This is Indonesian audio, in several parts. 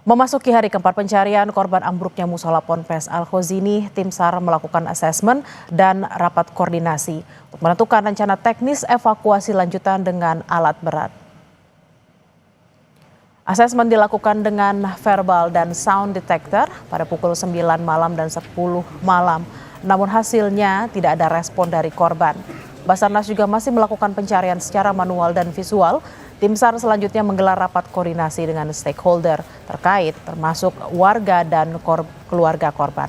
Memasuki hari keempat pencarian korban ambruknya musola Ponpes Al-Khozini, tim SAR melakukan asesmen dan rapat koordinasi untuk menentukan rencana teknis evakuasi lanjutan dengan alat berat. Asesmen dilakukan dengan verbal dan sound detector pada pukul 9 malam dan 10 malam. Namun hasilnya tidak ada respon dari korban. Basarnas juga masih melakukan pencarian secara manual dan visual. Tim SAR selanjutnya menggelar rapat koordinasi dengan stakeholder terkait termasuk warga dan keluarga korban.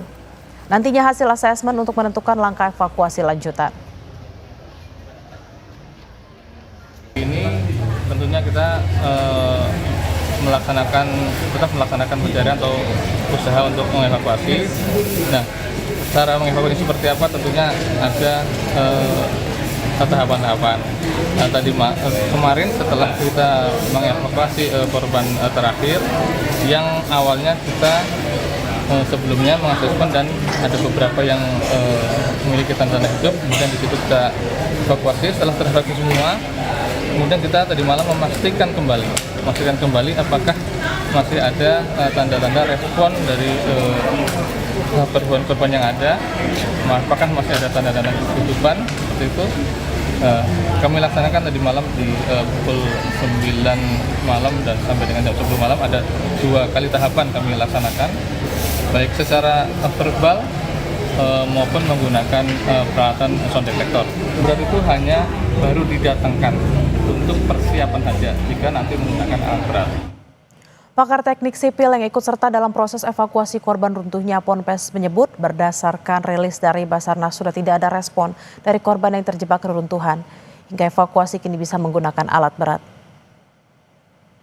Nantinya hasil asesmen untuk menentukan langkah evakuasi lanjutan. Ini tentunya kita tetap melaksanakan pencarian atau usaha untuk mengevakuasi. Nah, cara mengevakuasi seperti apa tentunya ada tahapan-tahapan. Nah, kemarin setelah kita mengevakuasi korban terakhir, yang awalnya kita sebelumnya mengasesmen dan ada beberapa yang memiliki tanda hidup, kemudian di situ kita evakuasi. Setelah terevakuasi semua, kemudian kita tadi malam memastikan kembali apakah masih ada tanda-tanda respon dari korban yang ada, apakah masih ada tanda-tanda kehidupan seperti itu. Kami laksanakan tadi malam di pukul 9 malam dan sampai dengan jam 10 malam ada 2 kali tahapan kami laksanakan, baik secara verbal maupun menggunakan peralatan sound detector. Berat itu hanya baru didatangkan untuk persiapan saja jika nanti menggunakan alat berat. Pakar teknik sipil yang ikut serta dalam proses evakuasi korban runtuhnya Ponpes menyebut berdasarkan rilis dari Basarnas sudah tidak ada respon dari korban yang terjebak keruntuhan. Hingga evakuasi kini bisa menggunakan alat berat.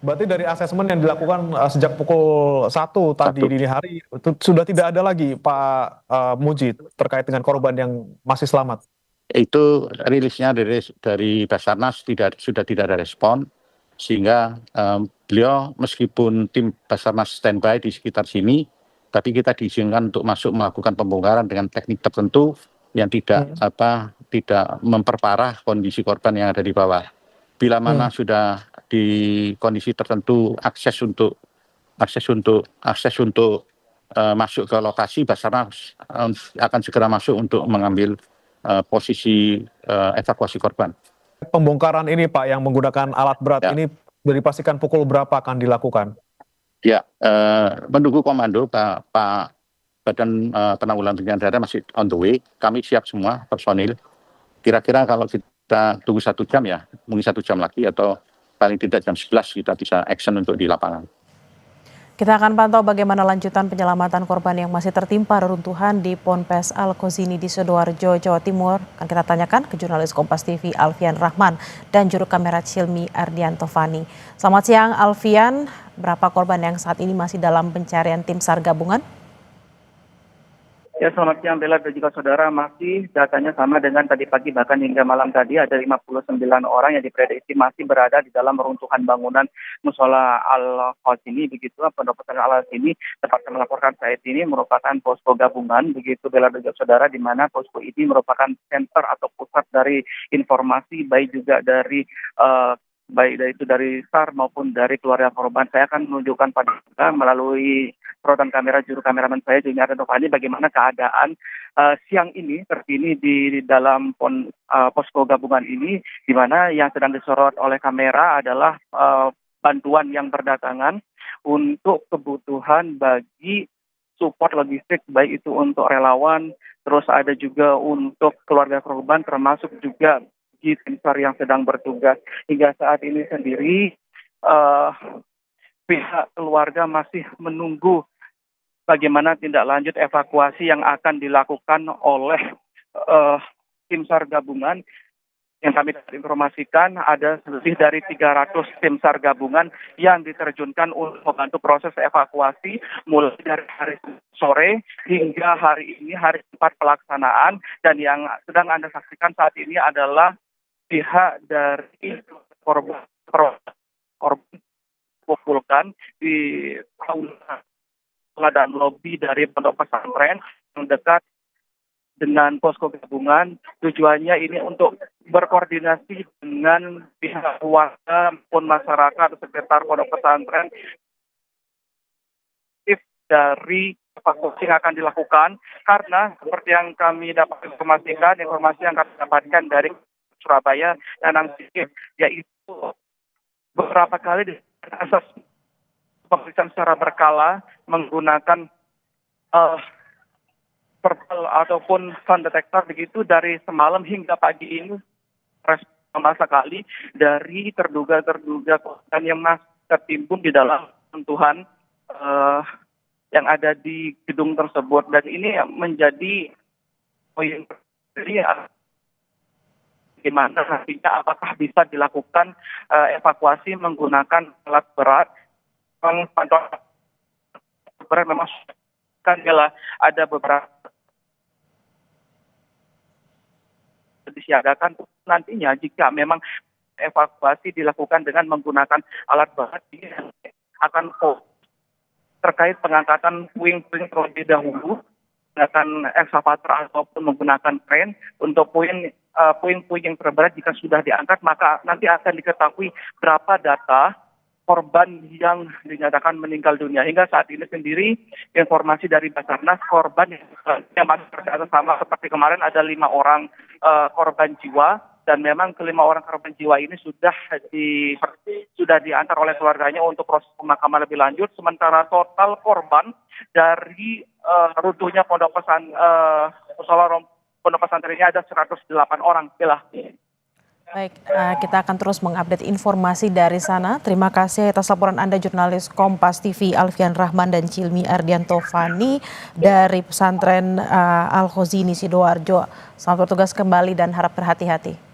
Berarti dari asesmen yang dilakukan sejak pukul 1 tadi dini hari sudah tidak ada lagi Pak Muji terkait dengan korban yang masih selamat. Itu rilisnya dari Basarnas sudah tidak ada respon, sehingga beliau meskipun tim Basarnas standby di sekitar sini, tapi kita diizinkan untuk masuk melakukan pembongkaran dengan teknik tertentu yang tidak memperparah kondisi korban yang ada di bawah. Bila mana sudah di kondisi tertentu akses untuk masuk ke lokasi, Basarnas akan segera masuk untuk mengambil posisi evakuasi korban. Pembongkaran ini Pak yang menggunakan alat berat ini sudah dipastikan pukul berapa akan dilakukan? Ya, menunggu komando Pak Badan Penanggulangan Bencana Daerah masih on the way. Kami siap semua personil. Kira-kira kalau kita tunggu 1 jam ya, mungkin 1 jam lagi atau paling tidak jam 11 kita bisa action untuk di lapangan. Kita akan pantau bagaimana lanjutan penyelamatan korban yang masih tertimpa reruntuhan di Ponpes Al-Khozini di Sidoarjo, Jawa Timur. Akan kita tanyakan ke jurnalis Kompas TV Alfian Rahman dan juru kamera Cilmi Ardianto Fani. Selamat siang Alfian, berapa korban yang saat ini masih dalam pencarian tim SAR gabungan? Ya, selamat siang Bella dan juga saudara. Masih datanya sama dengan tadi pagi, bahkan hingga malam tadi ada 59 orang yang diprediksi masih berada di dalam runtuhan bangunan musola Al-Khozini, begitu. Pondok pesantren Al-Khozini tepatnya melaporkan saat ini merupakan posko gabungan, begitu Bella dan juga saudara, di mana posko ini merupakan center atau pusat dari informasi baik dari SAR maupun dari keluarga korban. Saya akan menunjukkan pada Anda melalui sorotan kamera juru kameramen saya Cilmi Ardianto Fani bagaimana keadaan siang ini terkini di dalam posko gabungan ini, di mana yang sedang disorot oleh kamera adalah bantuan yang berdatangan untuk kebutuhan bagi support logistik, baik itu untuk relawan, terus ada juga untuk keluarga korban, termasuk juga tim SAR yang sedang bertugas. Hingga saat ini sendiri pihak keluarga masih menunggu bagaimana tindak lanjut evakuasi yang akan dilakukan oleh tim SAR gabungan. Yang kami informasikan ada lebih dari 300 tim SAR gabungan yang diterjunkan untuk membantu proses evakuasi mulai dari hari sore hingga hari ini, hari 4 pelaksanaan. Dan yang sedang Anda saksikan saat ini adalah pihak dari korban kumpulkan di aula dan lobi dari pondok pesantren yang dekat dengan posko gabungan. Tujuannya ini untuk berkoordinasi dengan pihak warga maupun masyarakat sekitar pondok pesantren dari evakuasi yang akan dilakukan, karena seperti yang kami dapat informasikan, informasi yang kami dapatkan dari Surabaya dan Angsikip, yaitu beberapa kali asas pemeriksaan secara berkala menggunakan verbal ataupun sound detector begitu dari semalam hingga pagi ini respon sekali dari terduga korban yang masih tertimbun di dalam runtuhan yang ada di gedung tersebut, dan ini menjadi poin bagaimana nantinya apakah bisa dilakukan evakuasi menggunakan alat berat. Pantauan berat memang kan ada beberapa disiagakan nantinya jika memang evakuasi dilakukan dengan menggunakan alat berat, ini akan terkait pengangkatan puing-puing terlebih dahulu menggunakan ekskavator ataupun menggunakan kren. Untuk puing-puing yang terberat jika sudah diangkat, maka nanti akan diketahui berapa data korban yang dinyatakan meninggal dunia. Hingga saat ini sendiri informasi dari Basarnas, korban yang masih tercatat sama seperti kemarin ada 5 orang korban jiwa, dan memang kelima orang korban jiwa ini sudah diantar oleh keluarganya untuk proses pemakaman lebih lanjut. Sementara total korban dari runtuhnya pondok pesantren ini ada 108 orang. Baik, kita akan terus mengupdate informasi dari sana. Terima kasih atas laporan Anda, jurnalis Kompas TV Alfian Rahman dan Cilmi Ardianto Fani dari pesantren Al Khozini Sidoarjo. Selamat bertugas kembali dan harap berhati-hati.